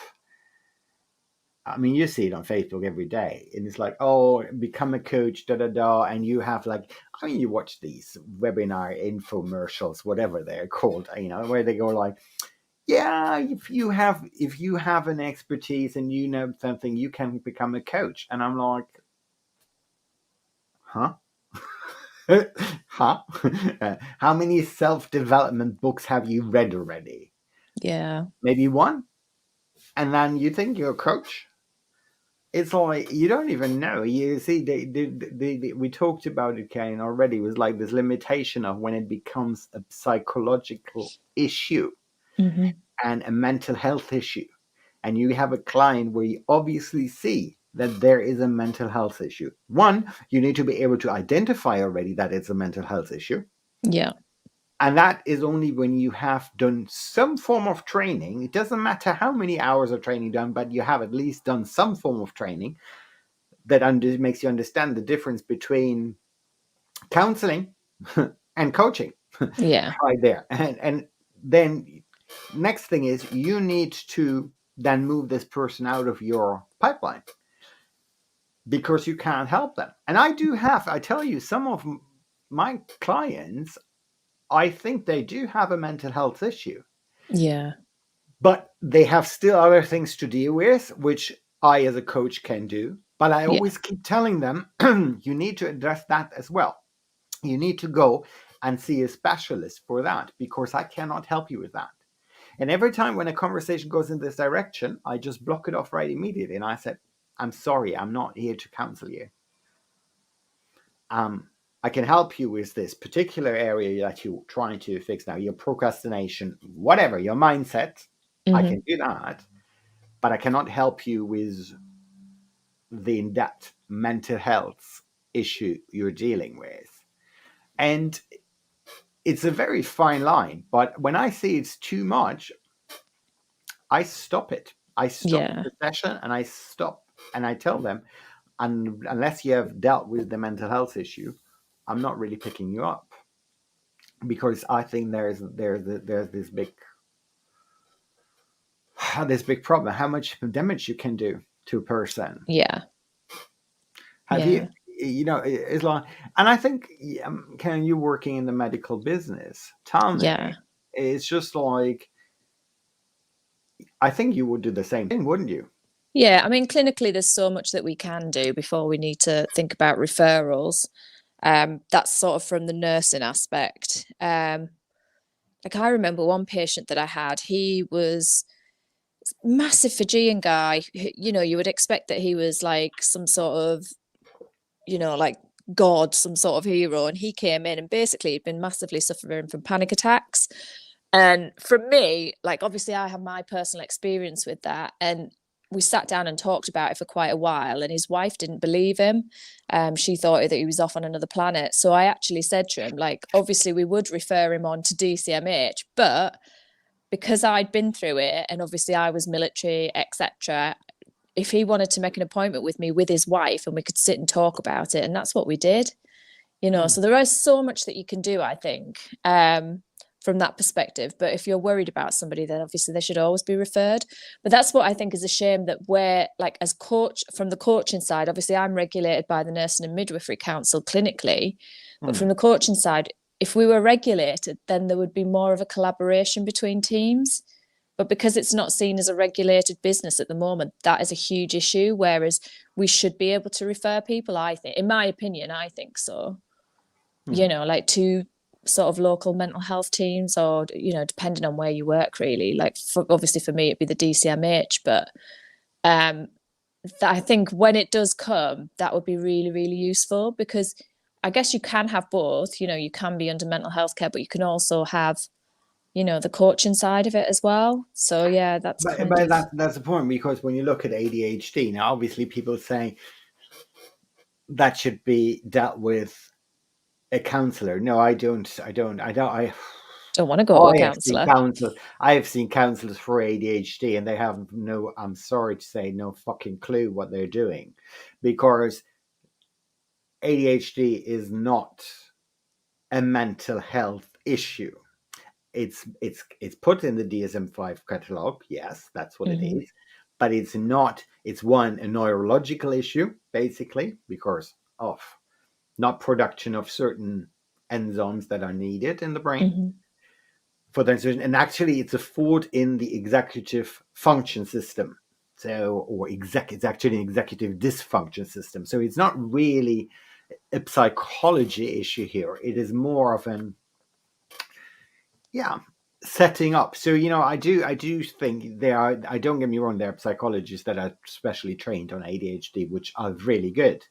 I mean, you see it on Facebook every day, and it's like, oh, become a coach, da da da, and you have like, I mean, you watch these webinar infomercials, whatever they're called, where they go like, yeah, if you have an expertise and you know something, you can become a coach, and I'm like, huh, huh, how many self-development books have you read already? Yeah, Maybe one, and then you think you're a coach. It's like you don't even know. You see, we talked about it, Kane, already. It was like this limitation of when it becomes a psychological issue hmm, and a mental health issue, and you have a client where you obviously see that there is a mental health issue. One, you need to be able to identify already that it's a mental health issue. Yeah. And that is only when you have done some form of training. It doesn't matter how many hours of training done, but you have at least done some form of training that makes you understand the difference between counseling and coaching. Yeah. Right there. And then next thing is you need to then move this person out of your pipeline because you can't help them. And I tell you, some of my clients, I think they do have a mental health issue, Yeah. but they have still other things to deal with, which I as a coach can do. But I Yeah. always keep telling them, you need to address that as well. You need to go and see a specialist for that because I cannot help you with that. And every time when a conversation goes in this direction, I just block it off right immediately. And I said, I'm sorry, I'm not here to counsel you. I can help you with this particular area that you're trying to fix now, your procrastination, whatever, your mindset. I Mm-hmm. can do that, but I cannot help you with the in-depth mental health issue you're dealing with. And it's a very fine line, but when I see it's too much, I stop it. I stop Yeah. the session and I stop and I tell them, and unless you have dealt with the mental health issue, I'm not really picking you up because I think there's this big problem. How much damage you can do to a person? Yeah. Have you? Yeah. You know, it's like, and I think, Ken, you working in the medical business, tell Yeah. me, it's just like, I think you would do the same thing, wouldn't you? Yeah. I mean, clinically, there's so much that we can do before we need to think about referrals. That's sort of from the nursing aspect. Like I remember one patient that I had, he was massive Fijian guy. You know, you would expect that he was like some sort of, like God, some sort of hero. And he came in and basically he'd been massively suffering from panic attacks. And for me, like obviously I have my personal experience with that. And we sat down and talked about it for quite a while. And his wife didn't believe him. She thought that he was off on another planet. So I actually said to him, like, obviously we would refer him on to DCMH, but because I'd been through it and obviously I was military, etc., if he wanted to make an appointment with me with his wife and we could sit and talk about it, and that's what we did. Hmm. So there is so much that you can do, I think, from that perspective. But if you're worried about somebody, then obviously they should always be referred. But that's what I think is a shame, that we're like, as coach, from the coaching side, obviously I'm regulated by the Nursing and Midwifery Council clinically, but Hmm. from the coaching side, if we were regulated, then there would be more of a collaboration between teams. But because it's not seen as a regulated business at the moment, that is a huge issue. Whereas we should be able to refer people, I think, in my opinion, I think so, Hmm. like to sort of local mental health teams, or, depending on where you work, really. Like, obviously for me, it'd be the DCMH, but I think when it does come, that would be really, really useful, because I guess you can have both. You can be under mental health care, but you can also have, the coaching side of it as well. So yeah, that's kind But of, that's the point, because when you look at ADHD now, obviously people say that should be dealt with a counselor. No, I don't. don't want to go to Oh, a counsellor. I have seen counselors for ADHD, and they have no. I'm sorry to say, no fucking clue what they're doing, because ADHD is not a mental health issue. It's put in the DSM-5 catalog. Yes, that's what it Mm-hmm. is, but it's not. It's one, a neurological issue, basically, because of not production of certain enzymes that are needed in the brain Mm-hmm. for the decision. And actually, it's a fault in the executive function system. It's actually an executive dysfunction system. So it's not really a psychology issue here. It is more of an, yeah, setting up. So, I do think there are, I don't get me wrong, there are psychologists that are specially trained on ADHD, which are really good,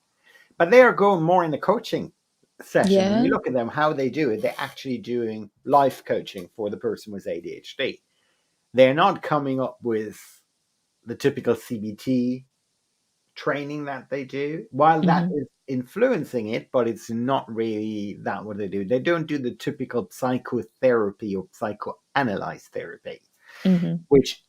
but they are going more in the coaching session. When you Yeah. look at them, how they do it, they're actually doing life coaching for the person with ADHD. They're not coming up with the typical CBT training that they do. While that is influencing it, but it's not really that what they do. They don't do the typical psychotherapy or psychoanalyze therapy, which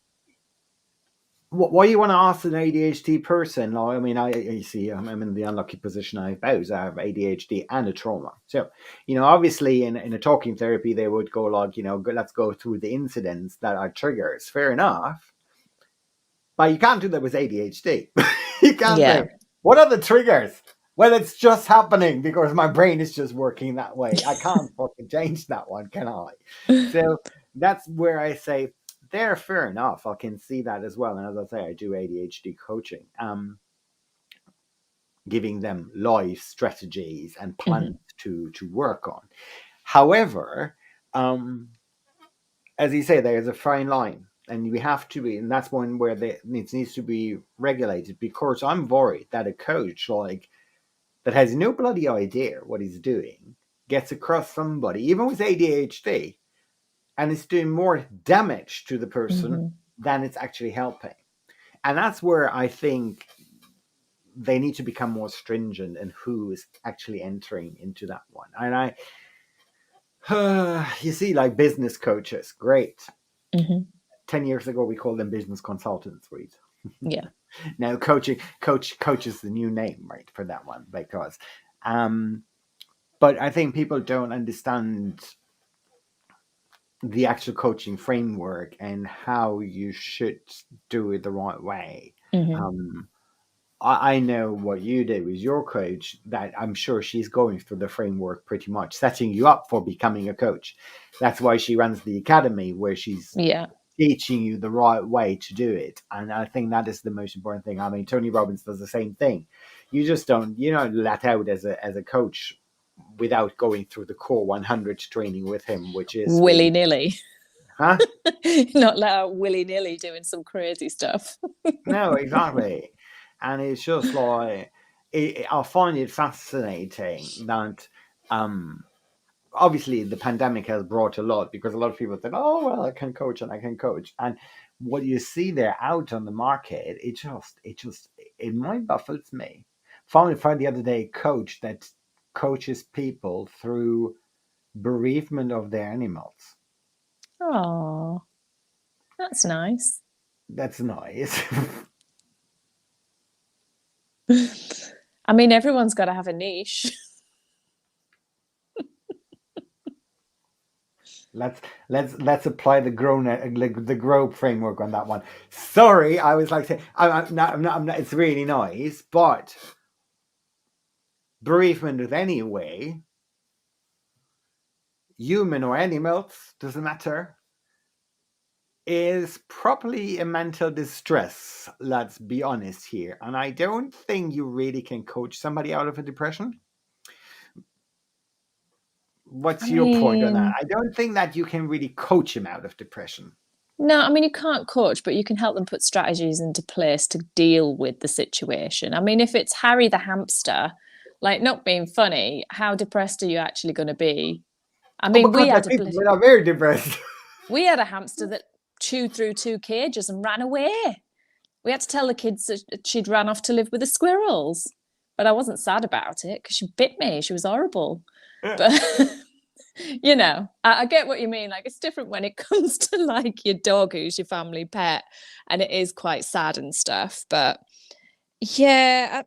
what you want to ask an ADHD person? Like, I mean, I see I'm in the unlucky position I have both. I have ADHD and a trauma. So, obviously in a talking therapy, they would go like, let's go through the incidents that are triggers. Fair enough. But you can't do that with ADHD. You can't say, what are the triggers? Well, it's just happening because my brain is just working that way. I can't fucking change that one, can I? So that's where I say, they're fair enough. I can see that as well. And as I say, I do ADHD coaching, giving them life strategies and plans to work on. However, as you say, there is a fine line. And we have to be, and that's one where it needs to be regulated, because I'm worried that a coach that has no bloody idea what he's doing gets across somebody, even with ADHD, and it's doing more damage to the person than it's actually helping. And that's where I think they need to become more stringent in who is actually entering into that one. And you see, like business coaches, great. 10 years ago, we called them business consultants, right? Yeah. Now coach is the new name, right, for that one, because but I think people don't understand the actual coaching framework and how you should do it the right way. I know what you did with your coach, that I'm sure she's going through the framework pretty much, setting you up for becoming a coach. That's why she runs the academy, where she's teaching you the right way to do it. And I think that is the most important thing. I mean, Tony Robbins does the same thing. You just don't, let out as a coach without going through the core 100 training with him, which is willy-nilly. Huh? Not let out willy-nilly doing some crazy stuff. No, exactly. And it's just like, I find it fascinating that obviously the pandemic has brought a lot, because a lot of people think, oh, well, I can coach. And what you see there out on the market, it mind baffles me. Found the other day a coach that coaches people through bereavement of their animals. Oh, that's nice. That's nice. I mean, everyone's got to have a niche. Let's apply the grow framework on that one. Sorry, I was like saying, I'm not. It's really nice, but bereavement of any way, human or animals, doesn't matter, is probably a mental distress. Let's be honest here, and I don't think you really can coach somebody out of a depression. What's your point on that? I don't think that you can really coach him out of depression. No, I mean, you can't coach, but you can help them put strategies into place to deal with the situation. I mean, if it's Harry the hamster, like, not being funny, how depressed are you actually going to be? I mean, we had people that are very depressed. We had a hamster that chewed through 2 cages and ran away. We had to tell the kids that she'd ran off to live with the squirrels. But I wasn't sad about it because she bit me. She was horrible. Yeah. But, I get what you mean. Like, it's different when it comes to, like, your dog who's your family pet. And it is quite sad and stuff. But, yeah,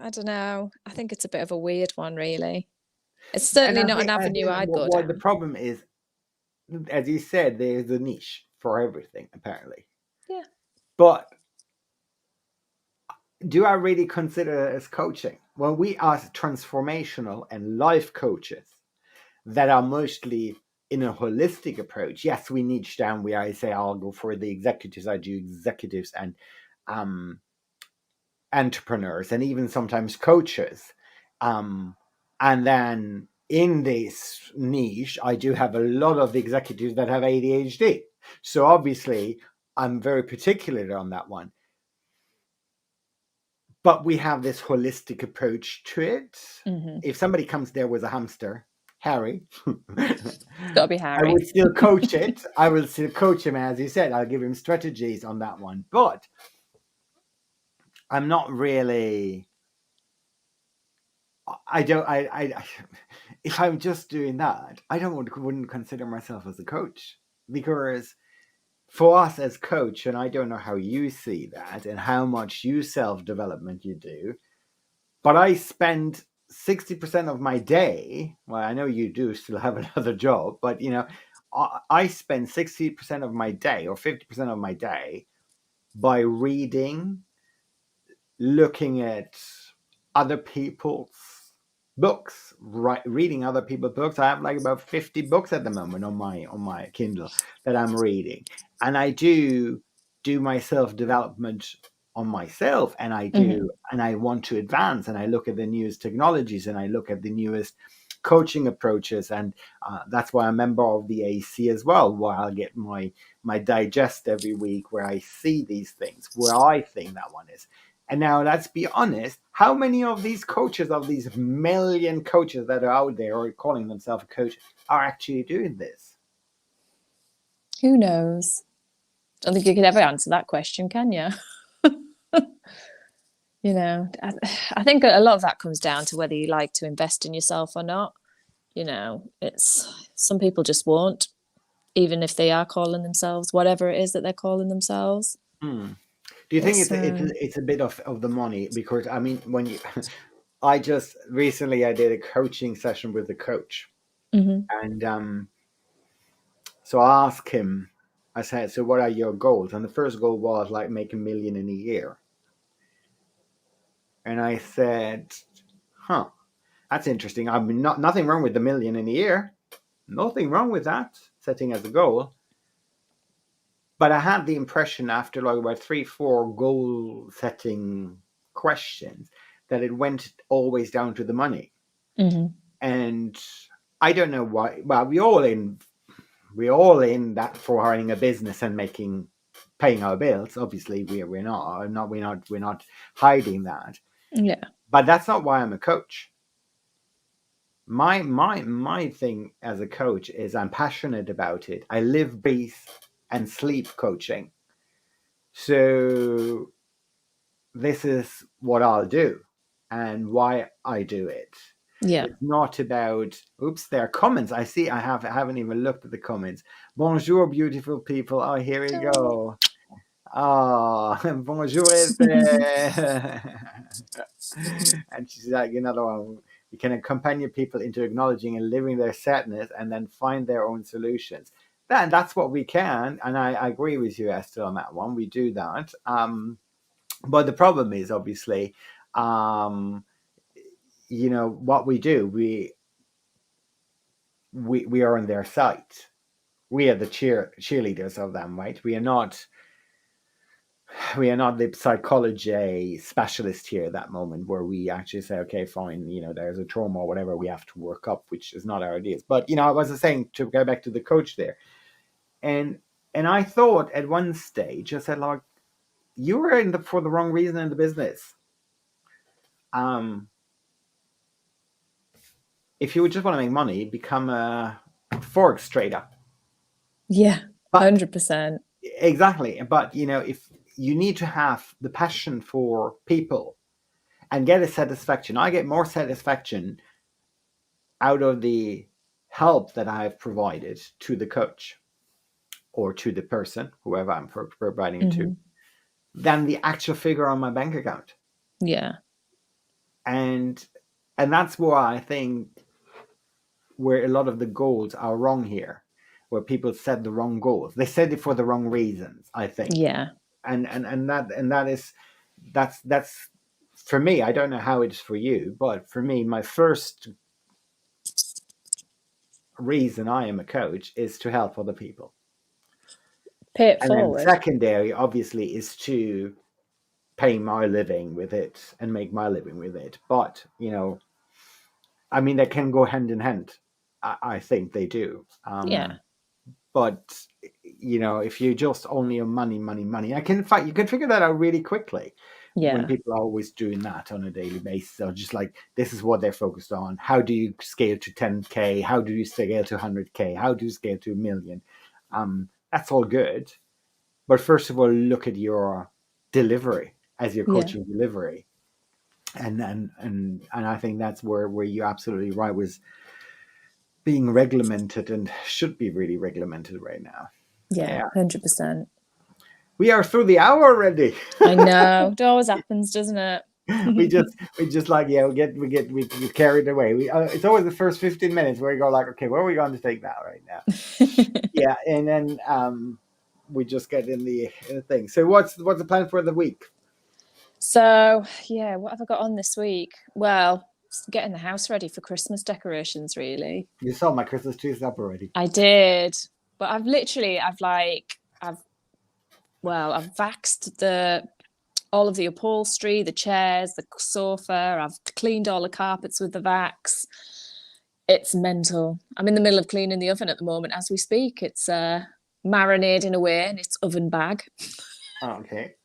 I don't know. I think it's a bit of a weird one, really. It's certainly not an avenue I'd go down. The problem is, as you said, there's a niche for everything, apparently. Yeah. But do I really consider it as coaching? Well, we are transformational and life coaches that are mostly in a holistic approach. Yes, we niche down where I say I'll go for the executives. I do executives and entrepreneurs and even sometimes coaches. And then in this niche, I do have a lot of executives that have ADHD. So obviously, I'm very particular on that one. But we have this holistic approach to it. Mm-hmm. If somebody comes there with a hamster, Harry, it's got to be Harry. I would still coach it. I will still coach him, as you said. I'll give him strategies on that one. But I'm not really. I don't. If I'm just doing that, I wouldn't consider myself as a coach, because for us as coach, and I don't know how you see that and how much you self development you do, but I spend 60% of my day. Well, I know you do still have another job, but I spend 60% of my day or 50% of my day by reading, looking at other people's books, reading other people's books. I have like about 50 books at the moment on my Kindle that I'm reading, and I do my self development on myself, and Hmm. I want to advance, and I look at the newest technologies, and I look at the newest coaching approaches, and that's why I'm a member of the AC as well, where I'll get my digest every week, where I see these things, where I think that one is. And now let's be honest, how many of these coaches, of these million coaches that are out there or calling themselves a coach, are actually doing this? Who knows? I don't think you could ever answer that question, can you? I think a lot of that comes down to whether you like to invest in yourself or not. It's some people just won't, even if they are calling themselves whatever it is that they're calling themselves. Hmm. Do you think It's it's a bit of the money? Because I mean, when you, I just recently I did a coaching session with a coach, mhm. and so I asked him. I said, "So what are your goals?" And the first goal was like make 1 million in a year. And I said, "Huh, that's interesting. I mean, nothing wrong with the million in a year. Nothing wrong with that setting as a goal." But I had the impression after like about 3, 4 goal setting questions that it went always down to the money. Mhm. And I don't know why. Well, we all in that for running a business and paying our bills. Obviously, we're not hiding that. Yeah. But that's not why I'm a coach. My thing as a coach is I'm passionate about it. I live, breathe, and sleep coaching. So this is what I'll do and why I do it. Yeah. It's not about, oops, there are comments. I haven't even looked at the comments. Bonjour, beautiful people. Oh, here we Oh. go. Oh, bonjour, Esther. And she's like, another one. You can accompany people into acknowledging and living their sadness and then find their own solutions. That's what we can. And I agree with you, Esther, on that one. We do that. But the problem is obviously, um, what we do. We are on their side. We are the cheerleaders of them, right? We are not the psychology specialist here at that moment where we actually say, okay, fine, there's a trauma or whatever we have to work up, which is not our ideas. But I was saying, to go back to the coach there, and I thought at one stage I said, like, you were for the wrong reason in the business. Um, if you just want to make money, become a forex trader. Yeah. But 100%. exactly, but if you need to have the passion for people and get a satisfaction. I get more satisfaction out of the help that I've provided to the coach or to the person, whoever I'm providing it to, Hmm. than the actual figure on my bank account. Yeah. And that's why I think where a lot of the goals are wrong here, where people set the wrong goals. They set it for the wrong reasons, I think. Yeah. And that is that's for me. I don't know how it's for you, but for me, my first reason I am a coach is to help other people. Pay it And then forward. secondary, obviously, is to pay my living with it and make my living with it. But, I mean, they can go hand in hand. I think they do. Yeah. But, if you just only on money, money, money, in fact, you can figure that out really quickly when Yeah. people are always doing that on a daily basis. Or just like, this is what they're focused on. How do you scale to 10K? How do you scale to 100K? How do you scale to 1 million? That's all good. But first of all, look at your delivery as your Yeah. coaching delivery. And I think that's where you're absolutely right, was being regulated, and should be really regulated right now. Yeah, Yeah. 100%. We are through the hour already. I know. It always happens, doesn't it? we just like, yeah, we get carried away. It's always the first 15 minutes where you go like, okay, where are we going to take that right now? Yeah, and then we just get in the thing. So what's the plan for the week? So, yeah, what have I got on this week? Well, getting the house ready for Christmas decorations, really. You saw my Christmas trees up already. I did, but I've vaxed all of the upholstery, the chairs, the sofa. I've cleaned all the carpets with the vax. It's mental. I'm in the middle of cleaning the oven at the moment as we speak. It's marinating away in its oven bag. Oh, okay.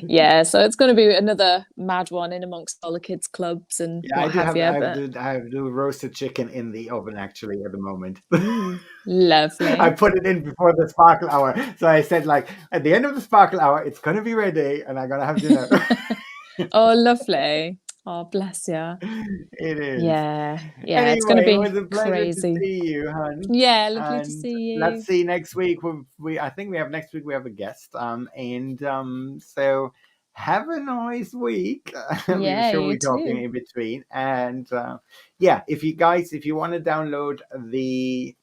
Yeah, so it's going to be another mad one in amongst all the kids' clubs and Yeah, what have you. I have the roasted chicken in the oven actually at the moment. Lovely. I put it in before the sparkle hour. So I said, like, at the end of the sparkle hour, it's going to be ready and I'm going to have dinner. Oh, lovely. Oh, bless you. It is. Yeah, it's going to Anyway, it be was a pleasure crazy. to see you, hon. Yeah, lovely to And see you. let's see next week. I think next week we have a guest. So have a nice week. We're Yeah, sure you we're talking too. in between. And yeah, if you want to download the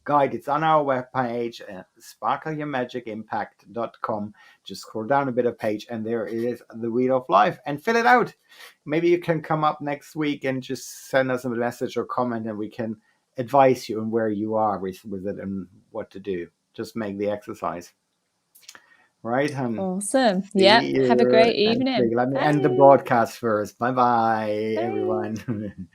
guide, it's on our webpage, sparkleyourmagicimpact.com. Just scroll down a bit of page and there is the Wheel of Life, and fill it out. Maybe you can come up next week and just send us a message or comment, and we can advise you on where you are with it and what to do. Just make the exercise. Right, hon? Awesome. See Yep. Have a you great next week. evening. Let me end the Bye. broadcast first. Bye, Bye. everyone.